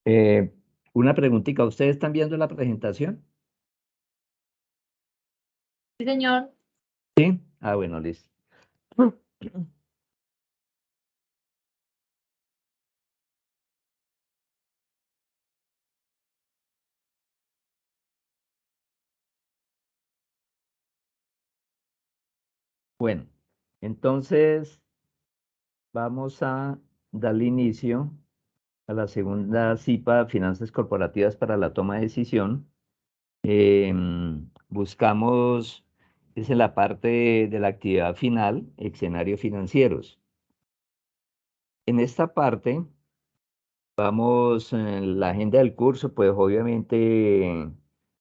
Eh, una preguntita, ¿ustedes están viendo la presentación? Sí, señor. Sí. Ah, bueno, listo. Bueno, entonces vamos a darle inicio a la segunda CIPA, Finanzas Corporativas para la Toma de Decisión. Buscamos, es en la parte de la actividad final, escenarios financieros. En esta parte vamos en la agenda del curso, pues obviamente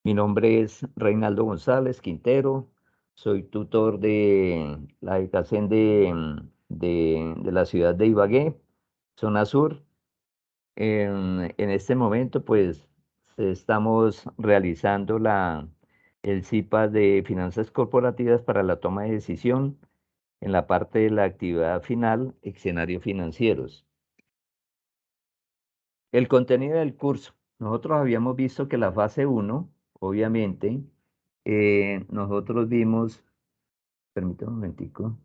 mi nombre es Reinaldo González Quintero, soy tutor de la ECACEN de la ciudad de Ibagué, zona sur. En este momento, pues estamos realizando el CIPA de Finanzas Corporativas para la toma de decisión en la parte de la actividad final, escenarios financieros. El contenido del curso. Nosotros habíamos visto que la fase uno, obviamente, nosotros vimos, permítame un momentico.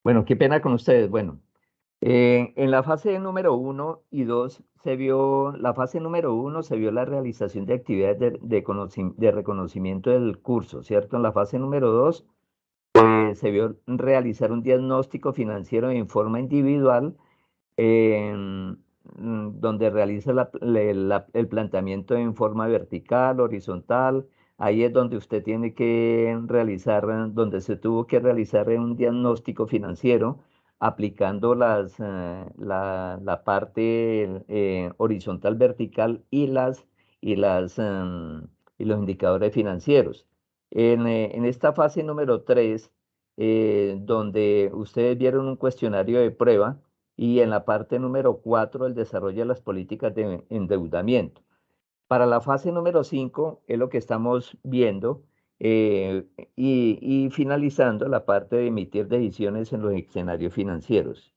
Bueno, qué pena con ustedes. Bueno, en la fase número uno y dos se vio, la fase número uno se vio la realización de actividades de reconocimiento del curso, ¿cierto? En la fase número dos se vio realizar un diagnóstico financiero en forma individual donde realiza el planteamiento en forma vertical, horizontal. Ahí es donde usted tiene que realizar, donde se tuvo que realizar un diagnóstico financiero aplicando la parte horizontal, vertical y los indicadores financieros. En esta fase número 3, donde ustedes vieron un cuestionario de prueba, y en la parte número 4 el desarrollo de las políticas de endeudamiento. Para la fase número 5 es lo que estamos viendo y finalizando la parte de emitir decisiones en los escenarios financieros.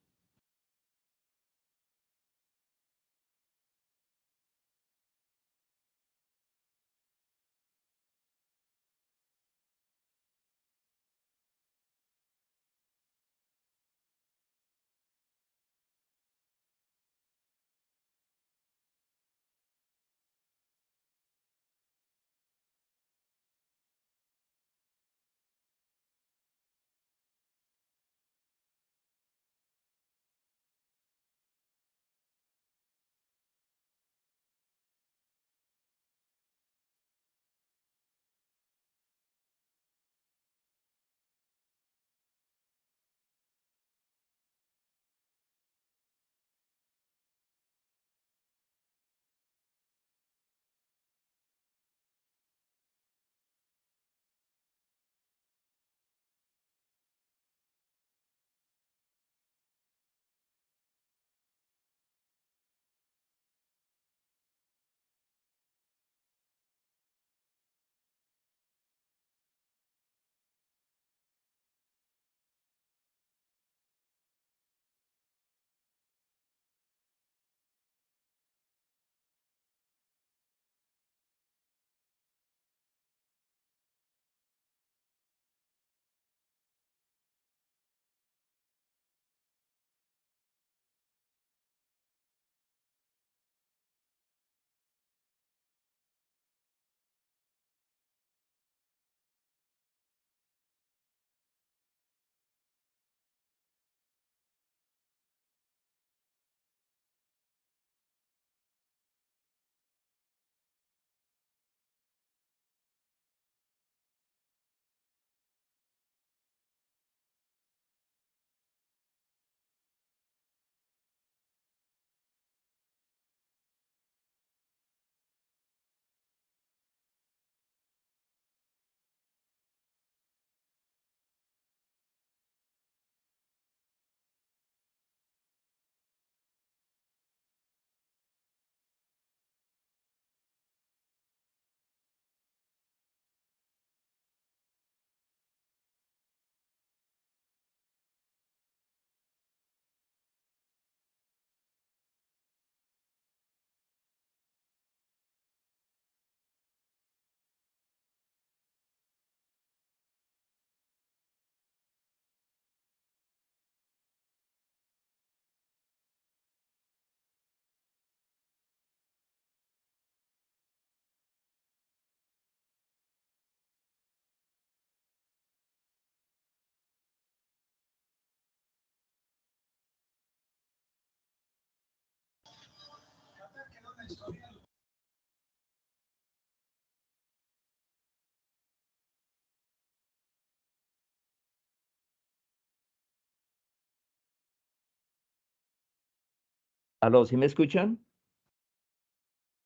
¿Aló, sí me escuchan?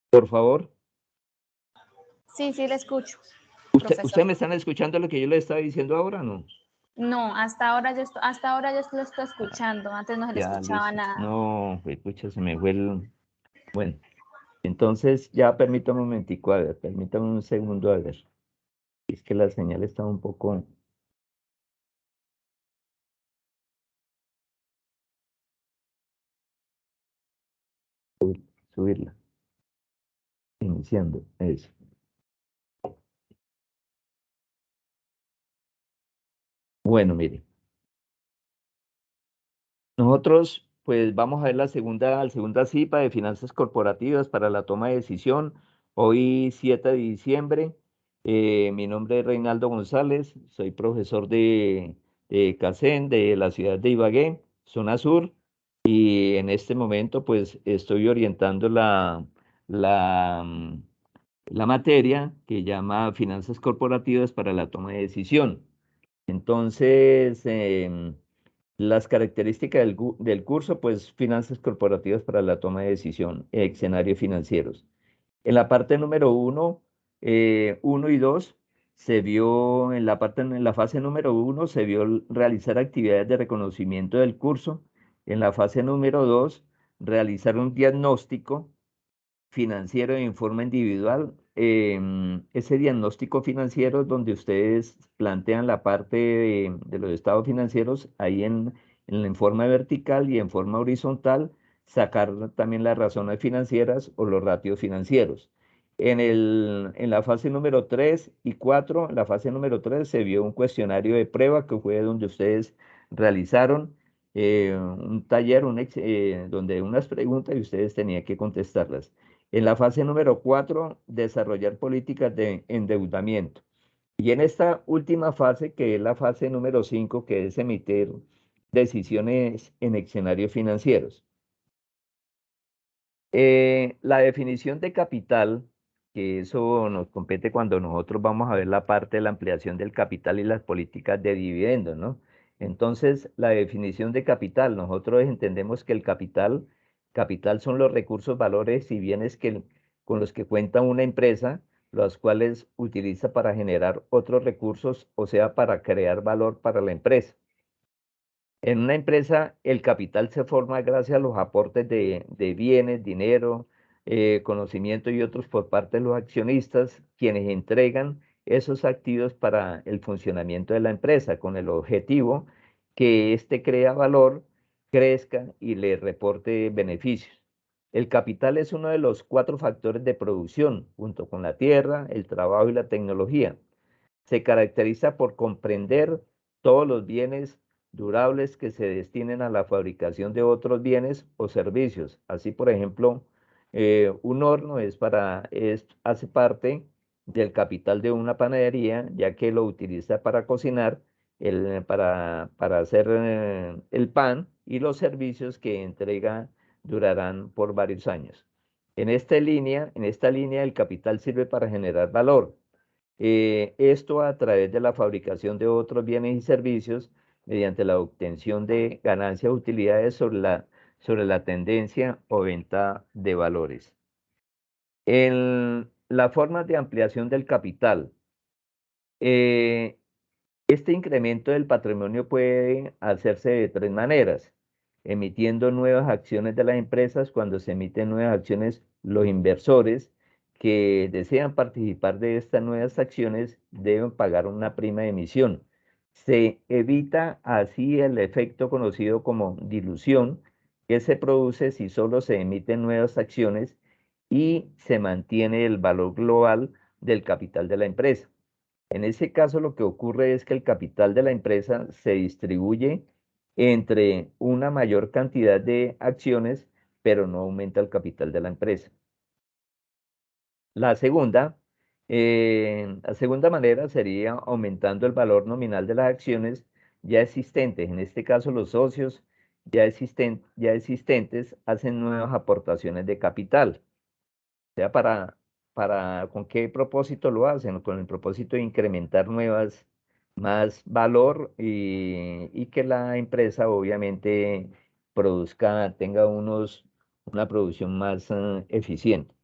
Por favor. Sí, sí, le escucho, ¿Usted profesor. me están escuchando lo que yo le estaba diciendo ahora, no? No, hasta ahora yo lo estoy escuchando. Antes no se le Ya, escuchaba listo. nada. No, pues, pucha, se me fue el... Bueno, entonces ya permítame un momentico, a ver, permítame un segundo, a ver. Es que la señal está un poco... Subirla, iniciando, eso. Bueno, mire. Nosotros, pues vamos a ver la segunda cita de finanzas corporativas para la toma de decisión. Hoy, 7 de diciembre. Mi nombre es Reinaldo González, soy profesor de CACEN de la ciudad de Ibagué, zona sur, y en este momento, pues estoy orientando la, la materia que llama finanzas corporativas para la toma de decisión. Entonces, las características del curso, pues finanzas corporativas para la toma de decisión, escenarios financieros. En la parte número uno y dos, se vio, en la fase número uno, se vio realizar actividades de reconocimiento del curso. En la fase número dos, realizar un diagnóstico financiero de informe individual. Ese diagnóstico financiero donde ustedes plantean la parte de los estados financieros ahí en forma vertical y en forma horizontal, sacar también las razones financieras o los ratios financieros. En la fase número 3 y 4, en la fase número 3 se vio un cuestionario de prueba que fue donde ustedes realizaron un taller donde unas preguntas y ustedes tenían que contestarlas. En la fase número 4, desarrollar políticas de endeudamiento. Y en esta última fase, que es la fase número 5, que es emitir decisiones en escenarios financieros. La definición de capital, que eso nos compete cuando nosotros vamos a ver la parte de la ampliación del capital y las políticas de dividendos, ¿no? Entonces, la definición de capital, nosotros entendemos que el capital son los recursos, valores y bienes con los que cuenta una empresa, los cuales utiliza para generar otros recursos, o sea, para crear valor para la empresa. En una empresa, el capital se forma gracias a los aportes de bienes, dinero, conocimiento y otros por parte de los accionistas, quienes entregan esos activos para el funcionamiento de la empresa, con el objetivo que éste crea valor, crezca y le reporte beneficios. El capital es uno de los 4 factores de producción, junto con la tierra, el trabajo y la tecnología. Se caracteriza por comprender todos los bienes durables que se destinen a la fabricación de otros bienes o servicios. Así, por ejemplo, un horno hace parte del capital de una panadería, ya que lo utiliza para cocinar, para hacer el pan, y los servicios que entrega durarán por varios años. En esta línea, el capital sirve para generar valor. Esto a través de la fabricación de otros bienes y servicios mediante la obtención de ganancias o utilidades sobre la tendencia o venta de valores. En la forma de ampliación del capital. eh, este incremento del patrimonio puede hacerse de 3 maneras: emitiendo nuevas acciones de las empresas. Cuando se emiten nuevas acciones, los inversores que desean participar de estas nuevas acciones deben pagar una prima de emisión. Se evita así el efecto conocido como dilución, que se produce si solo se emiten nuevas acciones y se mantiene el valor global del capital de la empresa. En ese caso, lo que ocurre es que el capital de la empresa se distribuye entre una mayor cantidad de acciones, pero no aumenta el capital de la empresa. La segunda manera sería aumentando el valor nominal de las acciones ya existentes. En este caso, los socios ya existentes hacen nuevas aportaciones de capital. O sea, ¿con qué propósito lo hacen? Con el propósito de incrementar más valor y que la empresa obviamente tenga una producción más eficiente.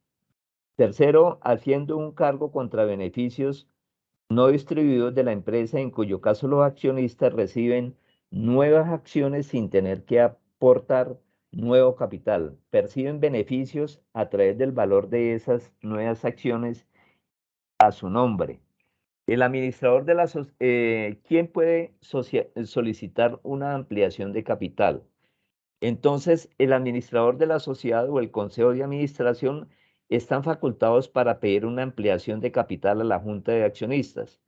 Tercero, haciendo un cargo contra beneficios no distribuidos de la empresa, en cuyo caso los accionistas reciben nuevas acciones sin tener que aportar nuevo capital. Perciben beneficios a través del valor de esas nuevas acciones a su nombre. El administrador ¿quién puede solicitar una ampliación de capital? Entonces, el administrador de la sociedad o el consejo de administración están facultados para pedir una ampliación de capital a la junta de accionistas.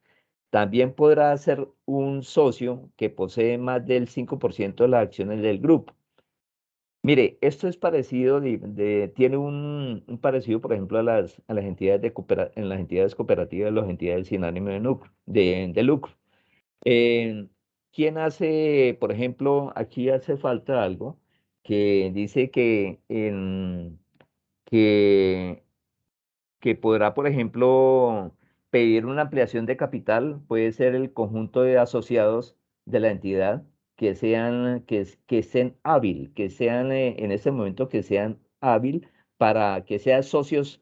También podrá ser un socio que posee más del 5% de las acciones del grupo. Mire, esto es parecido, tiene un parecido, por ejemplo, a las entidades en las entidades cooperativas, las entidades sin ánimo de lucro. Eh, ¿Quién hace, por ejemplo, aquí hace falta algo que dice que que podrá, por ejemplo, pedir una ampliación de capital, puede ser el conjunto de asociados de la entidad que estén hábil, que sean en ese momento que sean hábil para que sean socios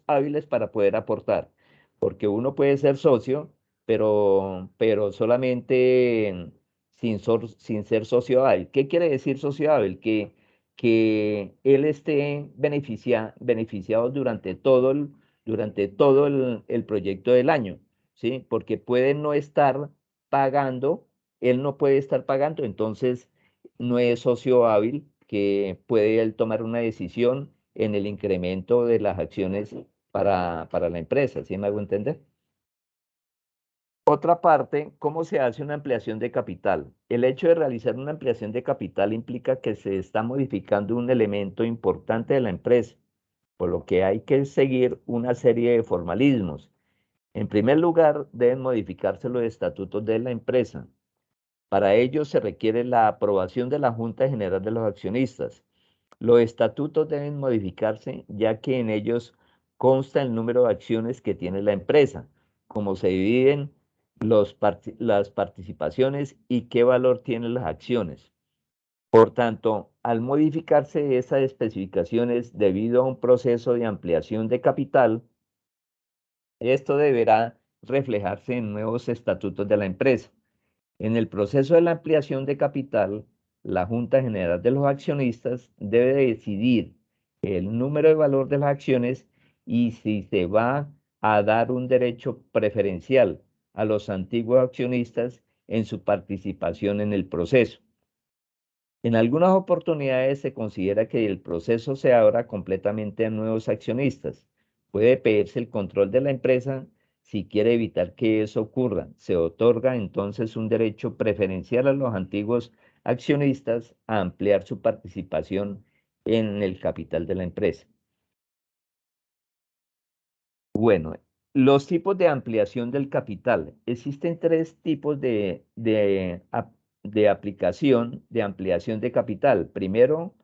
hábiles para poder aportar. Porque uno puede ser socio, pero solamente sin ser socio hábil. ¿Qué quiere decir socio hábil? Que él esté beneficiado durante todo el proyecto del año, ¿sí? Porque puede no estar pagando, él no puede estar pagando, entonces no es socio hábil que puede él tomar una decisión en el incremento de las acciones para la empresa, ¿sí me hago entender? Otra parte, ¿cómo se hace una ampliación de capital? El hecho de realizar una ampliación de capital implica que se está modificando un elemento importante de la empresa, por lo que hay que seguir una serie de formalismos. En primer lugar, deben modificarse los estatutos de la empresa. Para ello se requiere la aprobación de la Junta General de los Accionistas. Los estatutos deben modificarse ya que en ellos consta el número de acciones que tiene la empresa, cómo se dividen las participaciones y qué valor tienen las acciones. Por tanto, al modificarse esas especificaciones debido a un proceso de ampliación de capital, esto deberá reflejarse en nuevos estatutos de la empresa. En el proceso de la ampliación de capital, la Junta General de los Accionistas debe decidir el número de valor de las acciones y si se va a dar un derecho preferencial a los antiguos accionistas en su participación en el proceso. En algunas oportunidades se considera que el proceso se abra completamente a nuevos accionistas. Puede pedirse el control de la empresa si quiere evitar que eso ocurra. Se otorga entonces un derecho preferencial a los antiguos accionistas a ampliar su participación en el capital de la empresa. Bueno, los tipos de ampliación del capital. Existen tres tipos de aplicación de ampliación de capital. Primero,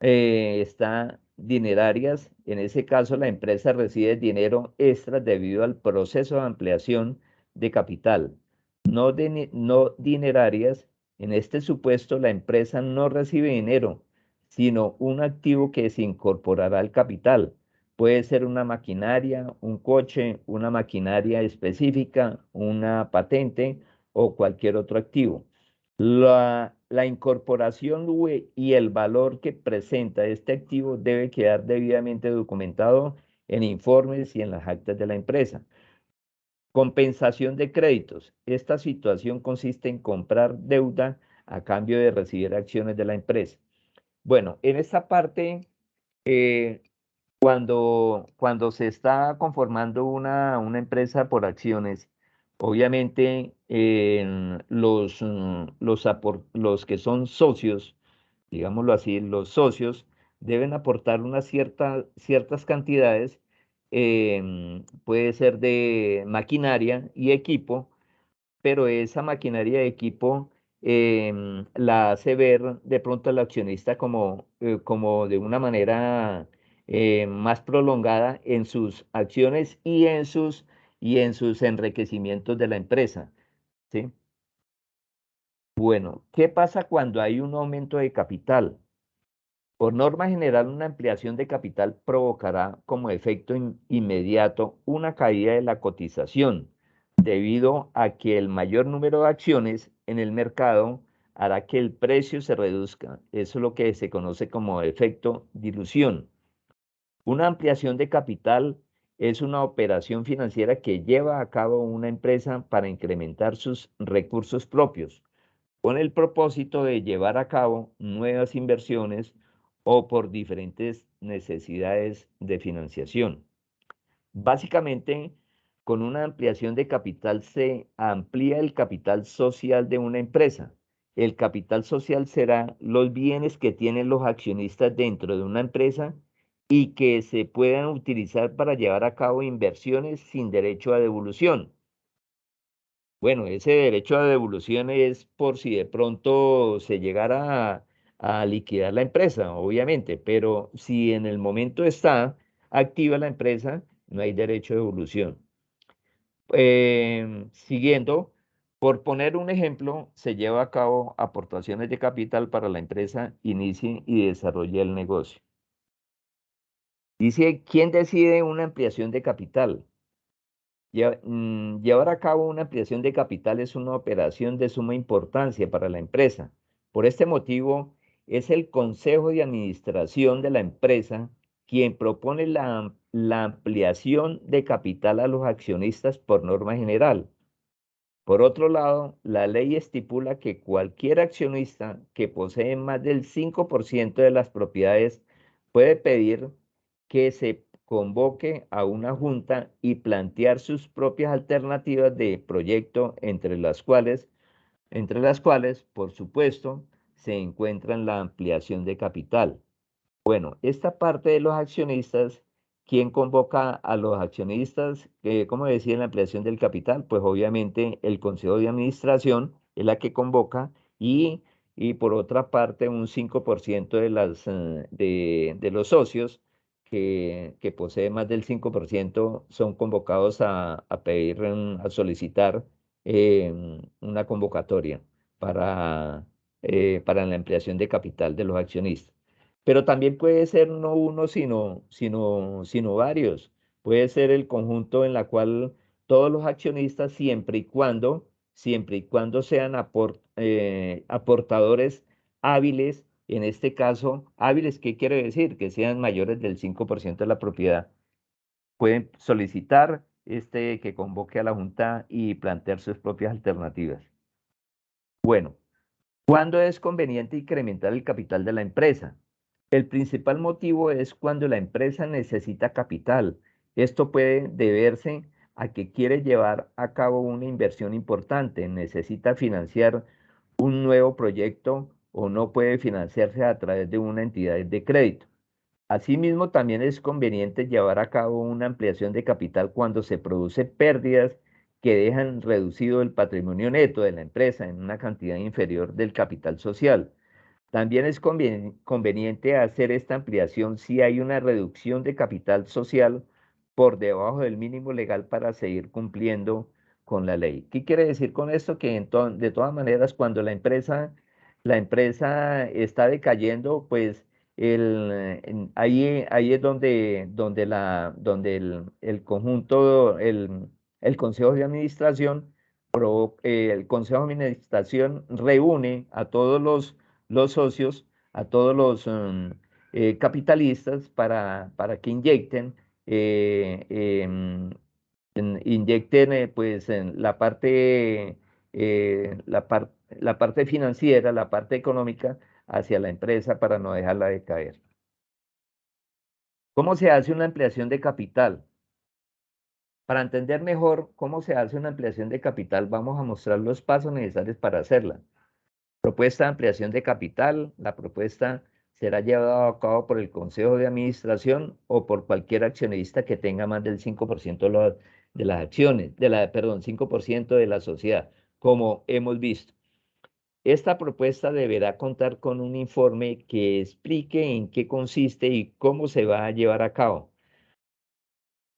está dinerarias. En ese caso, la empresa recibe dinero extra debido al proceso de ampliación de capital. No dinerarias. En este supuesto, la empresa no recibe dinero, sino un activo que se incorporará al capital. Puede ser una maquinaria, un coche, una maquinaria específica, una patente o cualquier otro activo. La incorporación y el valor que presenta este activo debe quedar debidamente documentado en informes y en las actas de la empresa. Compensación de créditos. Esta situación consiste en comprar deuda a cambio de recibir acciones de la empresa. Bueno, en esta parte, eh, cuando se está conformando una empresa por acciones, obviamente los que son socios, digámoslo así, los socios deben aportar ciertas cantidades, puede ser de maquinaria y equipo, pero esa maquinaria de equipo la hace ver de pronto al accionista como de una manera más prolongada en sus acciones y en sus enriquecimientos de la empresa, ¿sí? Bueno, ¿qué pasa cuando hay un aumento de capital? Por norma general, una ampliación de capital provocará como efecto inmediato una caída de la cotización, debido a que el mayor número de acciones en el mercado hará que el precio se reduzca. Eso es lo que se conoce como efecto dilución. Una ampliación de capital es una operación financiera que lleva a cabo una empresa para incrementar sus recursos propios con el propósito de llevar a cabo nuevas inversiones o por diferentes necesidades de financiación. Básicamente, con una ampliación de capital se amplía el capital social de una empresa. el capital social será los bienes que tienen los accionistas dentro de una empresa y que se puedan utilizar para llevar a cabo inversiones sin derecho a devolución. Bueno, ese derecho a devolución es por si de pronto se llegara a liquidar la empresa, obviamente, pero si en el momento está activa la empresa, no hay derecho a devolución. Siguiendo, por poner un ejemplo, se lleva a cabo aportaciones de capital para la empresa inicie y desarrolle el negocio. Dice, ¿quién decide una ampliación de capital? Llevar a cabo una ampliación de capital es una operación de suma importancia para la empresa. Por este motivo, es el Consejo de Administración de la empresa quien propone la ampliación de capital a los accionistas por norma general. Por otro lado, la ley estipula que cualquier accionista que posee más del 5% de las propiedades puede pedir que se convoque a una junta y plantear sus propias alternativas de proyecto, entre las cuales, por supuesto, se encuentra la ampliación de capital. Bueno, esta parte de los accionistas, ¿quién convoca a los accionistas? ¿Cómo decía en la ampliación del capital? Pues obviamente el Consejo de Administración es la que convoca y por otra parte un 5% de los socios que posee más del 5% son convocados a pedir, a solicitar una convocatoria para la ampliación de capital de los accionistas. Pero también puede ser no uno, sino varios. Puede ser el conjunto en la cual todos los accionistas, siempre y cuando sean aportadores hábiles, en este caso, hábiles, ¿qué quiere decir? Que sean mayores del 5% de la propiedad. Pueden solicitar que convoque a la Junta y plantear sus propias alternativas. Bueno, ¿cuándo es conveniente incrementar el capital de la empresa? El principal motivo es cuando la empresa necesita capital. Esto puede deberse a que quiere llevar a cabo una inversión importante, necesita financiar un nuevo proyecto o no puede financiarse a través de una entidad de crédito. Asimismo, también es conveniente llevar a cabo una ampliación de capital cuando se producen pérdidas que dejan reducido el patrimonio neto de la empresa en una cantidad inferior del capital social. También es conveniente hacer esta ampliación si hay una reducción de capital social por debajo del mínimo legal para seguir cumpliendo con la ley. ¿Qué quiere decir con esto? Que de todas maneras, cuando la empresa está decayendo, pues ahí es donde el conjunto, el Consejo de Administración, el Consejo de Administración reúne a todos los socios, a todos los capitalistas para que inyecten pues en la parte financiera, la parte económica hacia la empresa para no dejarla decaer. ¿Cómo se hace una ampliación de capital? Para entender mejor cómo se hace una ampliación de capital, vamos a mostrar los pasos necesarios para hacerla. Propuesta de ampliación de capital. La propuesta será llevada a cabo por el Consejo de Administración o por cualquier accionista que tenga más del 5% de las acciones, 5% de la sociedad, como hemos visto. Esta propuesta deberá contar con un informe que explique en qué consiste y cómo se va a llevar a cabo.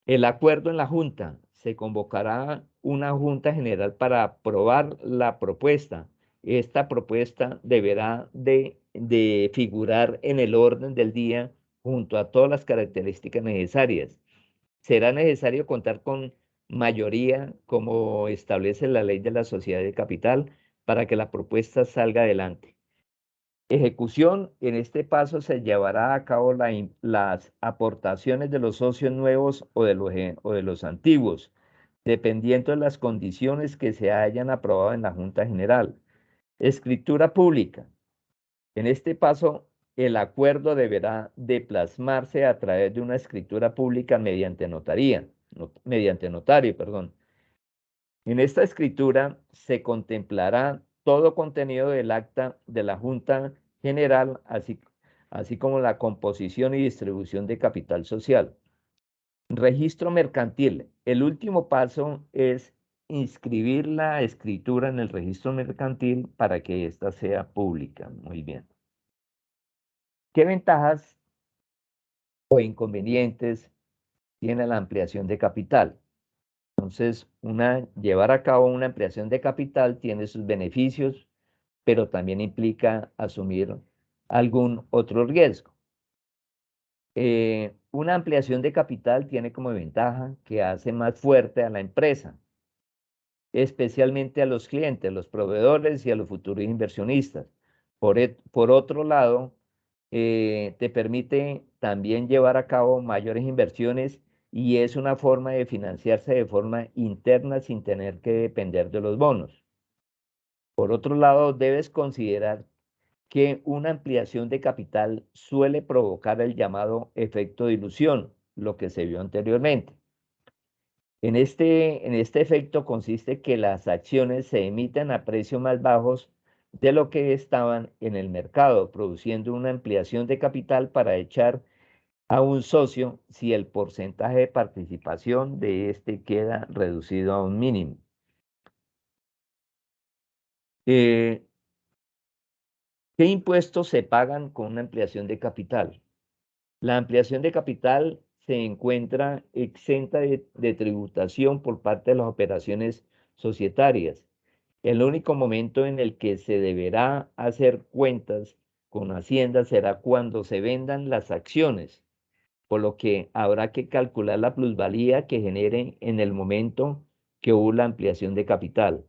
El acuerdo en la Junta. Se convocará una Junta General para aprobar la propuesta. Esta propuesta deberá de figurar en el orden del día junto a todas las características necesarias. Será necesario contar con mayoría, como establece la ley de la sociedad de capital, para que la propuesta salga adelante. Ejecución. En este paso se llevará a cabo las aportaciones de los socios nuevos o de los antiguos, dependiendo de las condiciones que se hayan aprobado en la Junta General. Escritura pública. En este paso, el acuerdo deberá de plasmarse a través de una escritura pública mediante notario, perdón. En esta escritura se contemplará todo contenido del acta de la Junta General, así como la composición y distribución de capital social. Registro mercantil. El último paso es inscribir la escritura en el registro mercantil para que ésta sea pública. Muy bien. ¿Qué ventajas o inconvenientes tiene la ampliación de capital? Entonces, llevar a cabo una ampliación de capital tiene sus beneficios, pero también implica asumir algún otro riesgo. Una ampliación de capital tiene como ventaja que hace más fuerte a la empresa, especialmente a los clientes, los proveedores y a los futuros inversionistas. Por otro lado, te permite también llevar a cabo mayores inversiones y es una forma de financiarse de forma interna sin tener que depender de los bonos. Por otro lado, debes considerar que una ampliación de capital suele provocar el llamado efecto de dilución, lo que se vio anteriormente. En este efecto consiste que las acciones se emiten a precios más bajos de lo que estaban en el mercado, produciendo una ampliación de capital para echar a un socio si el porcentaje de participación de este queda reducido a un mínimo. ¿Qué impuestos se pagan con una ampliación de capital? La ampliación de capital se encuentra exenta de tributación por parte de las operaciones societarias. El único momento en el que se deberá hacer cuentas con Hacienda será cuando se vendan las acciones, por lo que habrá que calcular la plusvalía que genere en el momento que hubo la ampliación de capital.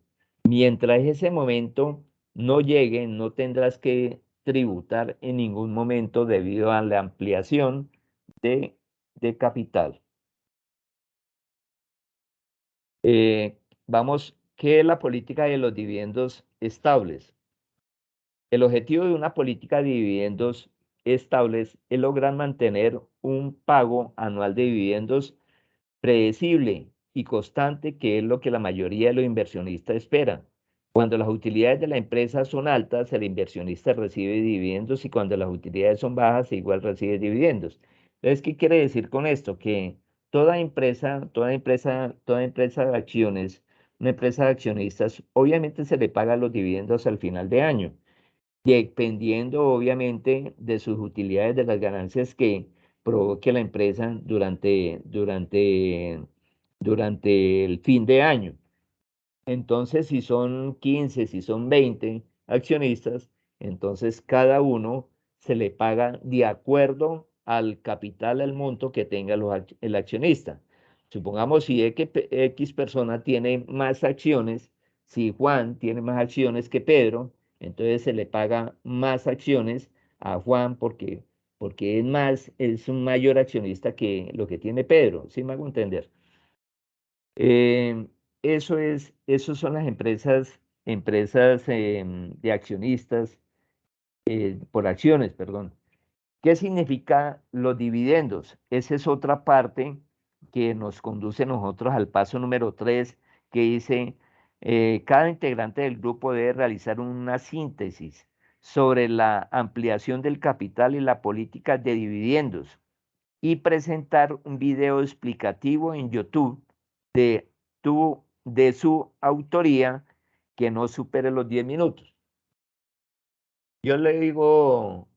Mientras ese momento no llegue, no tendrás que tributar en ningún momento debido a la ampliación de capital. ¿Qué es la política de los dividendos estables? El objetivo de una política de dividendos estables es lograr mantener un pago anual de dividendos predecible y constante, que es lo que la mayoría de los inversionistas esperan. Cuando las utilidades de la empresa son altas, el inversionista recibe dividendos y cuando las utilidades son bajas, igual recibe dividendos. Entonces, ¿qué quiere decir con esto? Que toda empresa de acciones, una empresa de accionistas, obviamente se le paga los dividendos al final de año, dependiendo obviamente de sus utilidades, de las ganancias que provoque la empresa durante el fin de año. Entonces, si son 15, si son 20 accionistas, entonces cada uno se le paga de acuerdo al capital, al monto que tenga el accionista. Supongamos si X persona tiene más acciones, si Juan tiene más acciones que Pedro, entonces se le paga más acciones a Juan porque es un mayor accionista que lo que tiene Pedro, ¿sí me hago entender? Eh, Esos son las empresas de accionistas, por acciones, perdón. ¿Qué significa los dividendos? Esa es otra parte que nos conduce a nosotros al paso número 3, que dice, cada integrante del grupo debe realizar una síntesis sobre la ampliación del capital y la política de dividendos y presentar un video explicativo en YouTube de, de su autoría que no supere los 10 minutos. Yo le digo,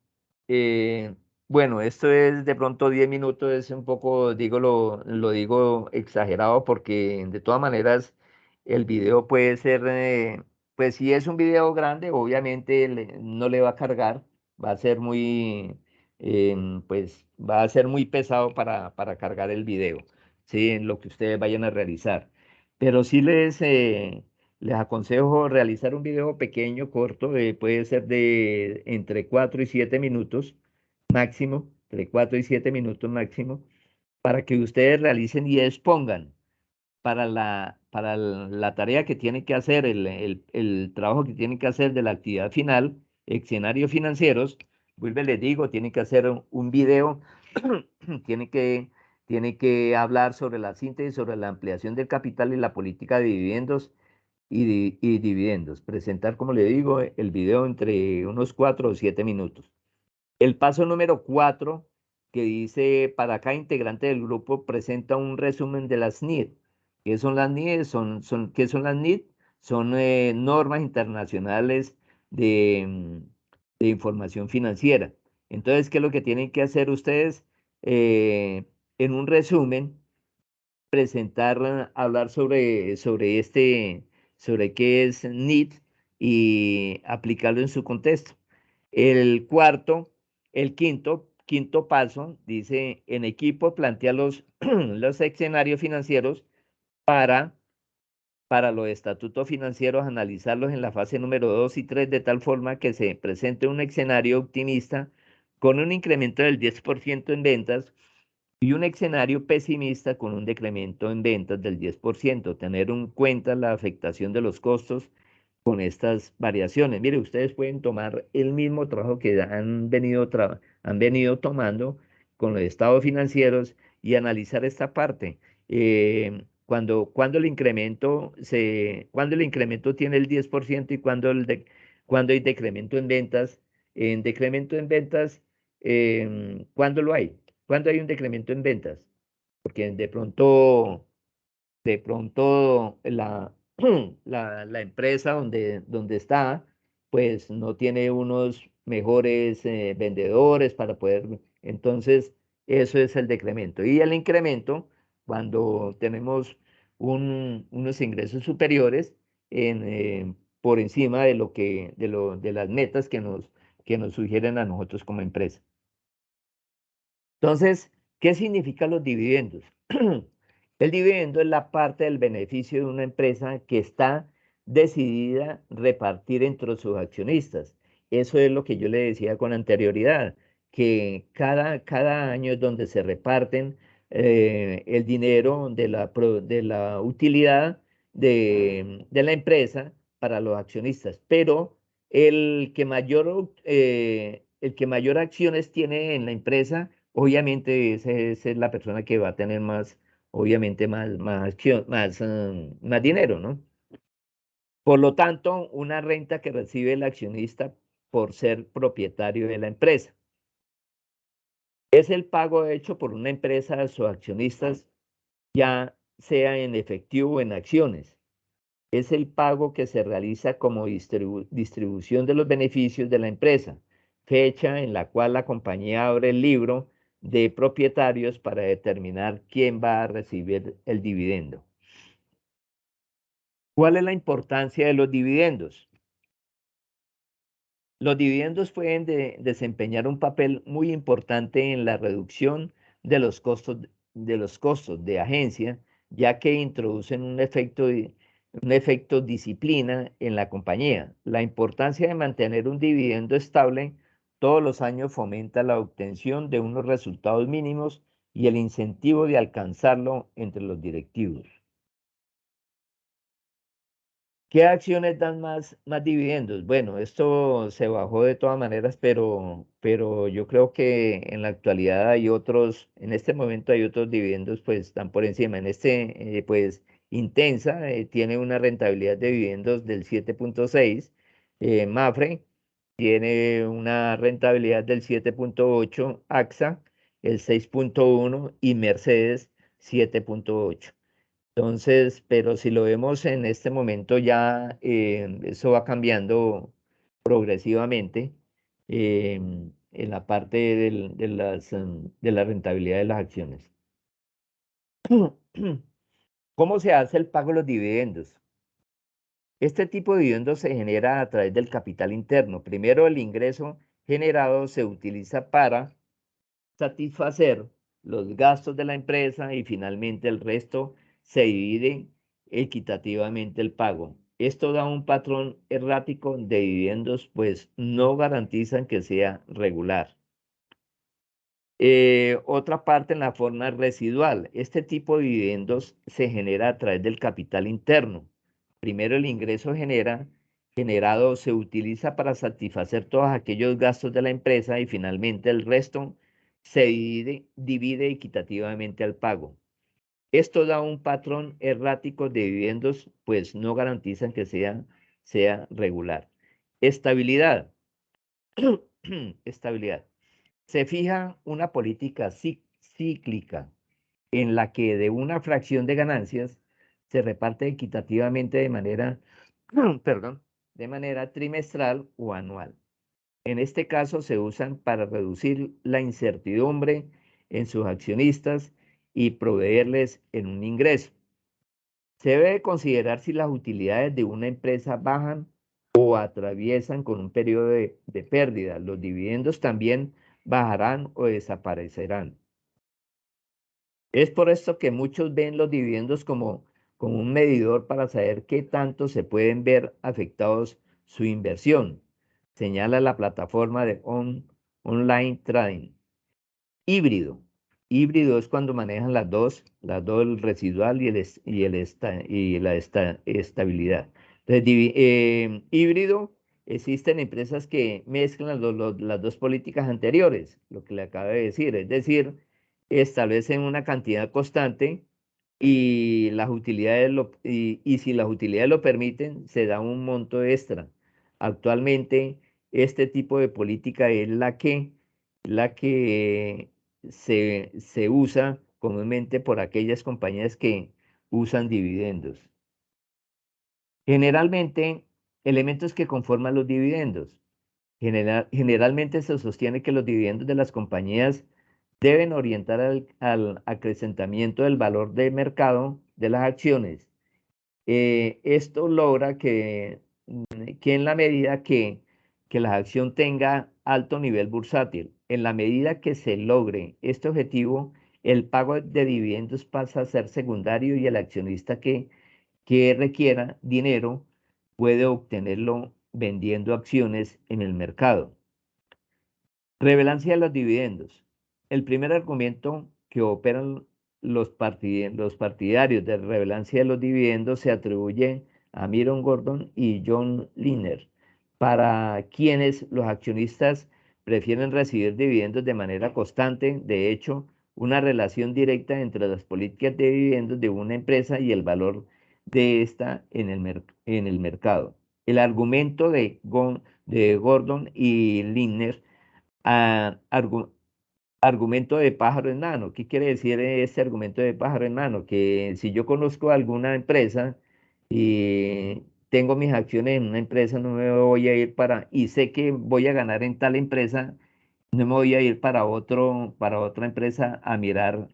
bueno, esto es de pronto 10 minutos, es un poco, lo digo exagerado porque de todas maneras el video puede ser, pues si es un video grande, obviamente no le va a cargar, va a ser pues va a ser muy pesado para cargar el video, ¿sí? En lo que ustedes vayan a realizar. Pero sí les aconsejo realizar un video pequeño, corto, puede ser de entre 4 y 7 minutos máximo, entre 4 y 7 minutos máximo, para que ustedes realicen y expongan para la tarea que tienen que hacer, el trabajo que tienen que hacer de la actividad final, escenarios financieros. Vuelve, les digo, tienen que hacer un video, tienen que hablar sobre la síntesis, sobre la ampliación del capital y la política de dividendos y dividendos. Presentar, como le digo, el video entre unos 4 o 7 minutos. El paso número 4, que dice, para cada integrante del grupo, presenta un resumen de las NID. ¿Qué son las NID? ¿Qué son las NID? Son normas internacionales de información financiera. Entonces, ¿qué es lo que tienen que hacer ustedes? En un resumen, presentar, hablar sobre qué es NIT y aplicarlo en su contexto. El cuarto, quinto paso, dice, en equipo plantea los escenarios financieros para, para los estatutos financieros, analizarlos en la fase número 2 y 3 de tal forma que se presente un escenario optimista con un incremento del 10% en ventas y un escenario pesimista con un decremento en ventas del 10%. Tener en cuenta la afectación de los costos con estas variaciones. Mire, ustedes pueden tomar el mismo trabajo que han venido tomando con los estados financieros y analizar esta parte. Cuando el incremento tiene el 10% y cuando hay decremento en ventas. En decremento en ventas, ¿cuándo lo hay? ¿Cuándo hay un decremento en ventas? Porque de pronto la empresa donde está, pues no tiene unos mejores vendedores para poder, entonces eso es el decremento. Y el incremento, cuando tenemos unos ingresos superiores por encima de las metas que nos sugieren a nosotros como empresa. Entonces, ¿qué significan los dividendos? El dividendo es la parte del beneficio de una empresa que está decidida a repartir entre sus accionistas. Eso es lo que yo le decía con anterioridad, que cada año es donde se reparten el dinero de la utilidad de la empresa para los accionistas. Pero el que mayor acciones tiene en la empresa, obviamente esa es la persona que va a tener más, obviamente más dinero, ¿no? Por lo tanto, una renta que recibe el accionista por ser propietario de la empresa. Es el pago hecho por una empresa a sus accionistas, ya sea en efectivo o en acciones. Es el pago que se realiza como distribución de los beneficios de la empresa, fecha en la cual la compañía abre el libro de propietarios para determinar quién va a recibir el dividendo. ¿Cuál es la importancia de los dividendos? Los dividendos pueden desempeñar un papel muy importante en la reducción de los costos de agencia, ya que introducen un efecto disciplina en la compañía. La importancia de mantener un dividendo estable todos los años fomenta la obtención de unos resultados mínimos y el incentivo de alcanzarlo entre los directivos. ¿Qué acciones dan más dividendos? Bueno, esto se bajó de todas maneras, pero yo creo que en la actualidad en este momento hay otros dividendos, pues están por encima. Pues Intensa tiene una rentabilidad de dividendos del 7.6. Mafre tiene una rentabilidad del 7.8. AXA el 6.1 y Mercedes 7.8. Entonces, pero si lo vemos en este momento ya, eso va cambiando progresivamente en la parte de la rentabilidad de las acciones. ¿Cómo se hace el pago de los dividendos? Este tipo de dividendos se genera a través del capital interno. Primero, el ingreso generado se utiliza para satisfacer los gastos de la empresa y finalmente el resto se divide equitativamente el pago. Esto da un patrón errático de dividendos, pues no garantizan que sea regular. Otra parte en la forma residual. Este tipo de dividendos se genera a través del capital interno. Primero el ingreso generado se utiliza para satisfacer todos aquellos gastos de la empresa y finalmente el resto se divide equitativamente al pago. Esto da un patrón errático de dividendos, pues no garantizan que sea regular. Estabilidad. Estabilidad. Se fija una política cíclica en la que de una fracción de ganancias se reparte equitativamente de manera, perdón, de manera trimestral o anual. En este caso se usan para reducir la incertidumbre en sus accionistas y proveerles en un ingreso. Se debe considerar si las utilidades de una empresa bajan o atraviesan con un periodo de pérdida. Los dividendos también bajarán o desaparecerán. Es por esto que muchos ven los dividendos como un medidor para saber qué tanto se pueden ver afectados su inversión, señala la plataforma de online trading. Híbrido. Híbrido es cuando manejan las dos, el residual y la estabilidad. Entonces, híbrido, existen empresas que mezclan las dos políticas anteriores, lo que le acabo de decir, es decir, establecen una cantidad constante y y si las utilidades lo permiten, se da un monto extra. Actualmente, este tipo de política es la que se usa comúnmente por aquellas compañías que usan dividendos. Generalmente, elementos que conforman los dividendos. Generalmente se sostiene que los dividendos de las compañías deben orientar al acrecentamiento del valor de mercado de las acciones. Esto logra que en la medida que la acción tenga alto nivel bursátil, en la medida que se logre este objetivo, el pago de dividendos pasa a ser secundario y el accionista que requiera dinero puede obtenerlo vendiendo acciones en el mercado. Relevancia de los dividendos. El primer argumento que operan los partidarios de relevancia de los dividendos se atribuye a Myron Gordon y John Liner, para quienes los accionistas prefieren recibir dividendos de manera constante. De hecho, una relación directa entre las políticas de dividendos de una empresa y el valor de esta en el mercado. El argumento de Gordon y Liner, a argumento de pájaro en mano. ¿Qué quiere decir este argumento de pájaro en mano? Que si yo conozco alguna empresa y tengo mis acciones en una empresa, no me voy a ir y sé que voy a ganar en tal empresa, no me voy a ir para otra empresa a mirar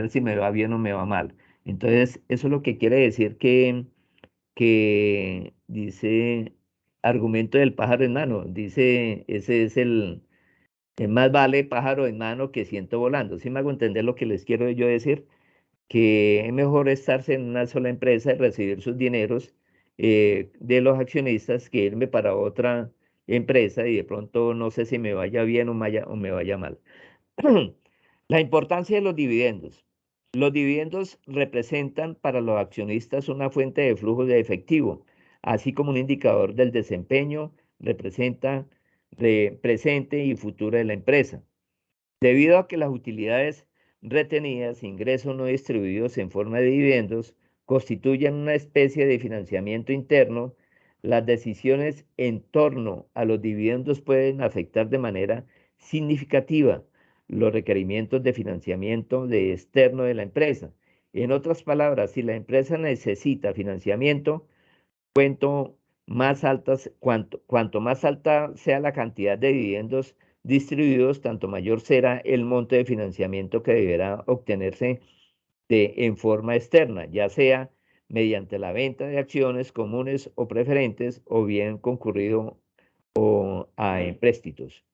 si me va bien o me va mal. Entonces, eso es lo que quiere decir que dice argumento del pájaro en mano. Dice, ese es más vale pájaro en mano que ciento volando. ¿Sí me hago entender lo que les quiero yo decir? Que es mejor estarse en una sola empresa y recibir sus dineros de los accionistas que irme para otra empresa y de pronto no sé si me vaya bien o me vaya mal. La importancia de los dividendos. Los dividendos representan para los accionistas una fuente de flujo de efectivo, así como un indicador del desempeño, representa de presente y futuro de la empresa. Debido a que las utilidades retenidas, ingresos no distribuidos en forma de dividendos, constituyen una especie de financiamiento interno, las decisiones en torno a los dividendos pueden afectar de manera significativa los requerimientos de financiamiento externo de la empresa. En otras palabras, si la empresa necesita financiamiento, cuanto más alta sea la cantidad de dividendos distribuidos, tanto mayor será el monto de financiamiento que deberá obtenerse en forma externa, ya sea mediante la venta de acciones comunes o preferentes o bien concurrido a empréstitos.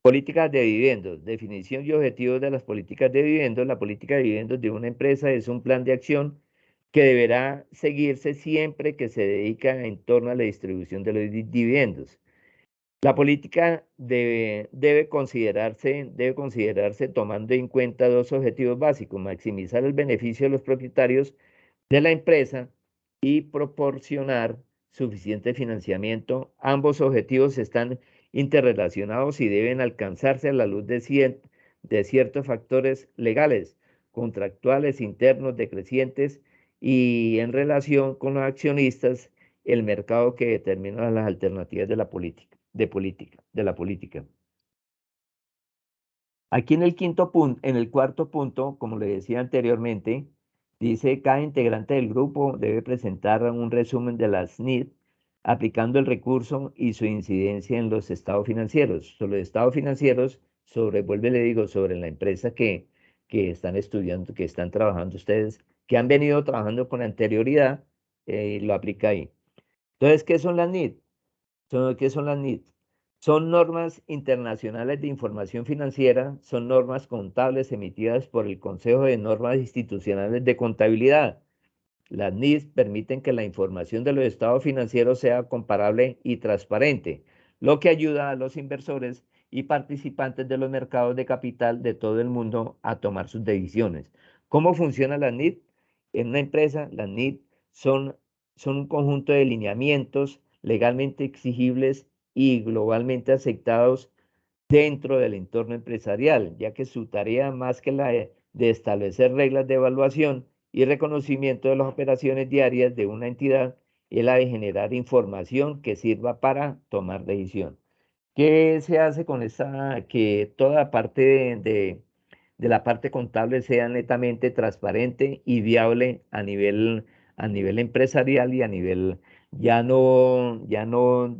Políticas de dividendos. Definición y objetivos de las políticas de dividendos. La política de dividendos de una empresa es un plan de acción que deberá seguirse siempre que se dedica en torno a la distribución de los dividendos. La política debe considerarse tomando en cuenta dos objetivos básicos: maximizar el beneficio de los propietarios de la empresa y proporcionar suficiente financiamiento. Ambos objetivos están interrelacionados y deben alcanzarse a la luz de ciertos factores legales, contractuales, internos, decrecientes, y en relación con los accionistas, el mercado que determina las alternativas de la política, de la política. Aquí en el en el cuarto punto, como le decía anteriormente, dice cada integrante del grupo debe presentar un resumen de las NID aplicando el recurso y su incidencia en los estados financieros. Sobre los estados financieros, vuelve le digo, sobre la empresa que están estudiando, que están trabajando ustedes, que han venido trabajando con anterioridad, lo aplica ahí. Entonces, ¿qué son las NID? ¿Qué son las NID? Son normas internacionales de información financiera, son normas contables emitidas por el Consejo de Normas Institucionales de Contabilidad. Las NIS permiten que la información de los estados financieros sea comparable y transparente, lo que ayuda a los inversores y participantes de los mercados de capital de todo el mundo a tomar sus decisiones. ¿Cómo funcionan las NID? En una empresa, las NID son un conjunto de lineamientos legalmente exigibles y globalmente aceptados dentro del entorno empresarial, ya que su tarea más que la de establecer reglas de evaluación y reconocimiento de las operaciones diarias de una entidad es la de generar información que sirva para tomar decisión. ¿Qué se hace con esa, que toda parte de la parte contable sea netamente transparente y viable a nivel empresarial y a nivel, ya dejamos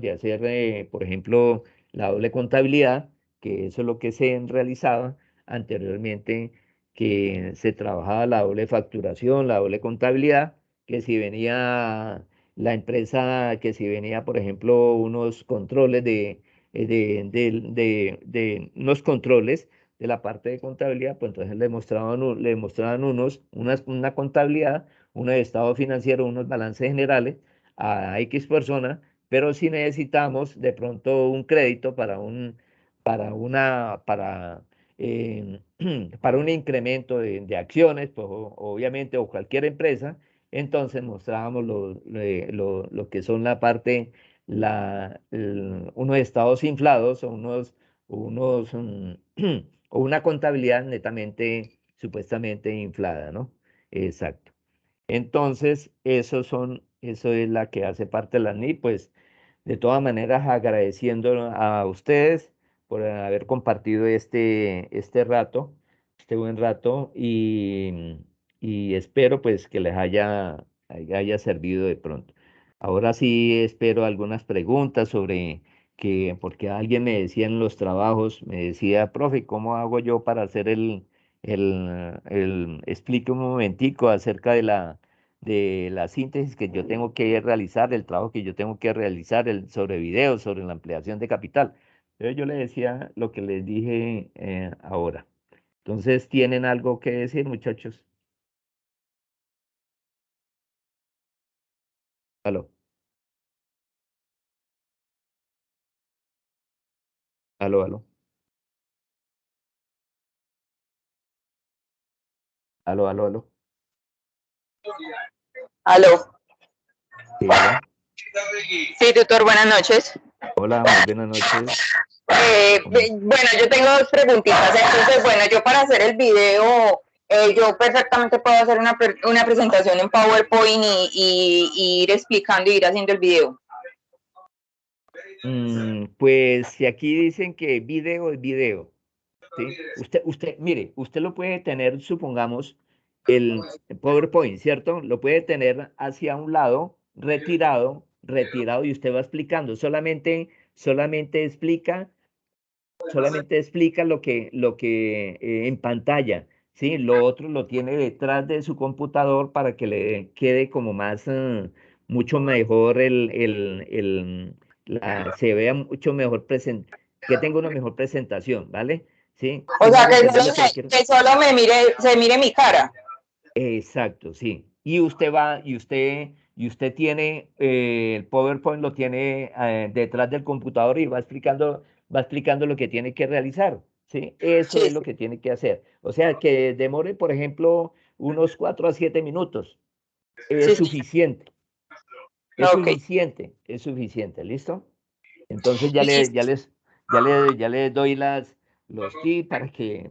de hacer, por ejemplo, la doble contabilidad, que eso es lo que se realizaba anteriormente, que se trabajaba la doble facturación, la doble contabilidad, que si venía la empresa, que si venía, por ejemplo, unos controles de unos controles de la parte de contabilidad, pues entonces le mostraban una contabilidad, unos estados financieros, unos balances generales a X persona, pero si necesitamos de pronto un crédito eh, para un incremento de acciones, pues obviamente, o cualquier empresa, entonces mostrábamos lo que son la parte, unos estados inflados o o una contabilidad netamente, supuestamente inflada, ¿no? Exacto. Entonces, eso es la que hace parte de la NI, pues de todas maneras agradeciendo a ustedes por haber compartido este rato, este buen rato, y espero pues que les haya servido de pronto. Ahora sí espero algunas preguntas sobre porque alguien me decía en los trabajos, me decía, profe, ¿cómo hago yo para hacer explique un momentico acerca de la síntesis que yo tengo que realizar, el trabajo que yo tengo que realizar, sobre videos, sobre la ampliación de capital? Entonces yo le decía lo que les dije ahora. Entonces, ¿tienen algo que decir, muchachos? Aló, aló, aló. Aló. Sí, aló. Sí, tutor, buenas noches. Hola, muy buenas noches. Bueno, yo tengo dos preguntitas. Entonces, bueno, yo para hacer el video, yo perfectamente puedo hacer una presentación en PowerPoint y ir explicando y ir haciendo el video. Pues si aquí dicen que video es video, ¿sí? Mire, usted lo puede tener, supongamos, el PowerPoint, ¿cierto? Lo puede tener hacia un lado, retirado, y usted va explicando. Solamente explica lo que en pantalla, ¿sí? Lo otro lo tiene detrás de su computador para que le quede como más, mucho mejor se vea mucho mejor que tenga una mejor presentación, ¿vale? ¿Sí? O Si me sea, hago entender lo que le quiero. que solo se mire mi cara. Exacto, sí. Y usted tiene el PowerPoint lo tiene detrás del computador y va explicando lo que tiene que realizar, ¿sí? Eso Sí, es lo que tiene que hacer. O sea, que demore, por ejemplo, unos 4 a 7 minutos. Es sí, sí. suficiente, Ok. es suficiente, ¿listo? Entonces Listo. ya les doy los tips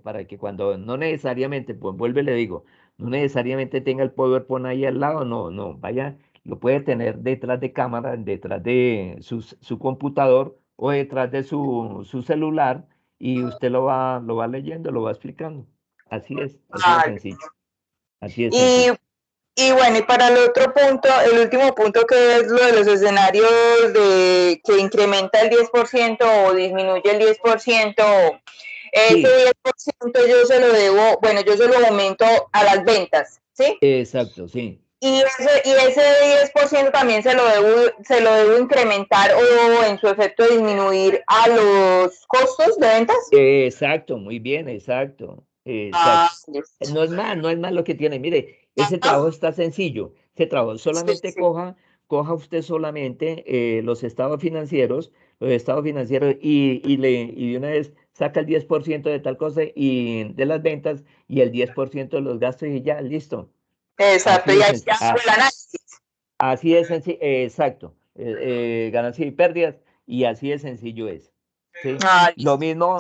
para que cuando no necesariamente, pues vuelve y le digo, no necesariamente tenga el PowerPoint ahí al lado, no, no, vaya, lo puede tener detrás de cámara, detrás de su computador o detrás de su celular y usted lo va leyendo, lo va explicando. Así de Ah, sencillo, así de y, sencillo. y bueno, y para el otro punto, el último punto que es lo de los escenarios de que incrementa el 10% o disminuye el 10%, ese Sí, 10% yo se lo debo, bueno, yo se lo aumento a las ventas, ¿sí? exacto, sí. Y ese 10% también se lo debo incrementar o en su efecto disminuir a los costos de ventas. Exacto, muy bien, exacto, Ah, exacto. listo. No es más lo que tiene. Mire, ese trabajo está sencillo. Ese trabajo Sí, solamente sí. coja usted solamente los estados financieros y de una vez saca el 10% de tal cosa y de las ventas y el 10% de los gastos y ya, listo. Exacto, Así y es, ahí ya hago el análisis. así es sencillo, exacto. Ganancias y pérdidas y así de sencillo es. ¿Sí? Ah, listo, Lo mismo,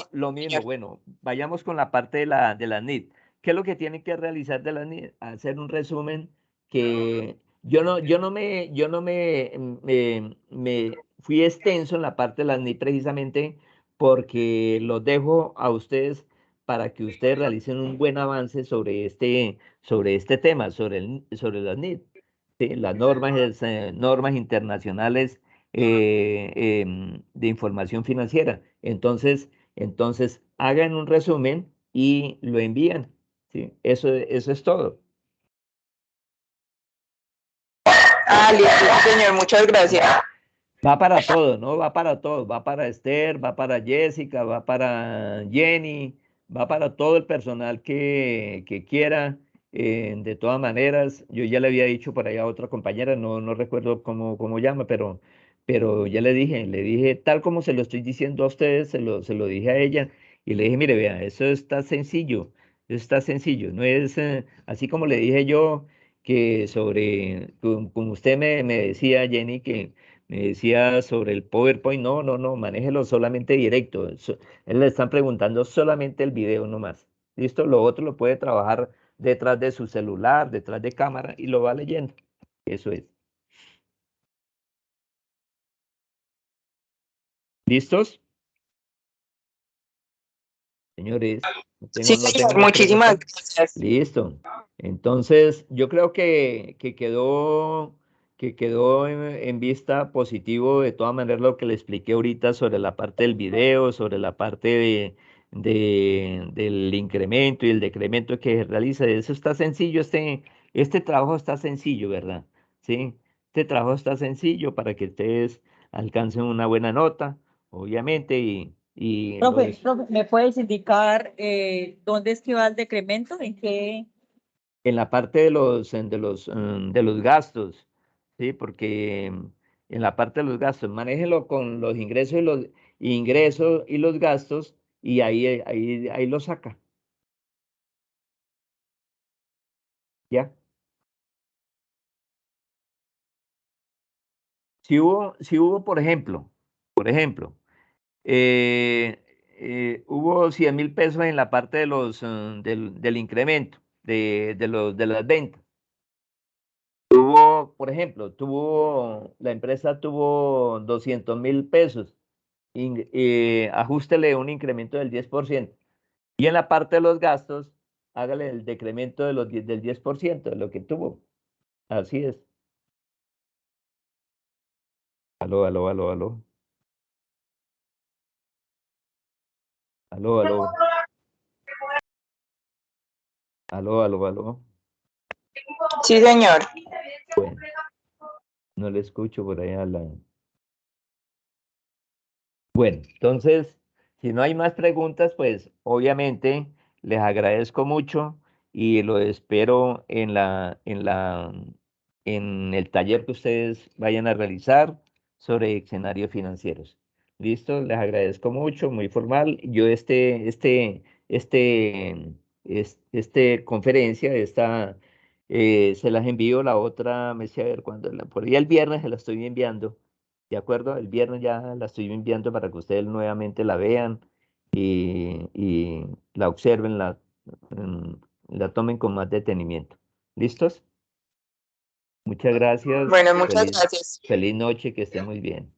señor. bueno, vayamos con la parte de la NIT. ¿Qué es lo que tienen que realizar de la NIT? Hacer un resumen que yo no me fui extenso en la parte de la NIT precisamente porque los dejo a ustedes para que ustedes realicen un buen avance sobre este tema, sobre las NIT. ¿Sí? Las normas, normas internacionales de información financiera. Entonces hagan un resumen y lo envían. ¿Sí? Eso es todo. Ah, listo, sí, señor, muchas gracias. Va para todo, ¿no? Va para todo. Va para Esther, va para Jessica, va para Jenny, va para todo el personal que quiera. De todas maneras, yo ya le había dicho por allá a otra compañera, no recuerdo cómo llama, pero ya le dije, tal como se lo estoy diciendo a ustedes, se lo dije a ella y le dije, mire, vea, eso está sencillo. No es así como le dije yo que como usted me decía, Jenny, que me decía sobre el PowerPoint, no, manéjelo solamente directo. Él le están preguntando solamente el video nomás. ¿Listo? Lo otro lo puede trabajar detrás de su celular, detrás de cámara y lo va leyendo. Eso es. ¿Listos? Señores, Sí, no tengo señor, más muchísimas preguntas. gracias. Listo. Entonces, yo creo que quedó en vista positivo de todas maneras lo que le expliqué ahorita sobre la parte del video, sobre la parte del incremento y el decremento que se realiza. Eso está sencillo, este trabajo está sencillo, ¿verdad? Sí, este trabajo está sencillo para que ustedes alcancen una buena nota, obviamente, y Profe, ¿me puedes indicar dónde es que va el decremento? ¿En qué? en la parte de los gastos, ¿sí? Porque en la parte de los gastos, manéjelo con los ingresos y los gastos y ahí lo saca, ¿ya? Si hubo, por ejemplo, hubo 100.000 pesos en la parte del incremento de las ventas. Por ejemplo, la empresa tuvo 200.000 pesos, ajústele un incremento del 10%. Y en la parte de los gastos, hágale el decremento del 10% de lo que tuvo. Así es. Aló. Aló, aló. Aló. Sí, señor. Bueno, no le escucho por allá. Bueno, entonces, si no hay más preguntas, pues obviamente les agradezco mucho y lo espero en el taller que ustedes vayan a realizar sobre escenarios financieros. ¿Listo? Les agradezco mucho, muy formal. Yo conferencia, se las envío la otra, me sé a ver cuándo, por ahí el viernes se la estoy enviando. ¿De acuerdo? El viernes ya la estoy enviando para que ustedes nuevamente la vean y la observen, la tomen con más detenimiento. ¿Listos? Muchas gracias. Bueno, muchas gracias. Feliz noche, que estén muy bien.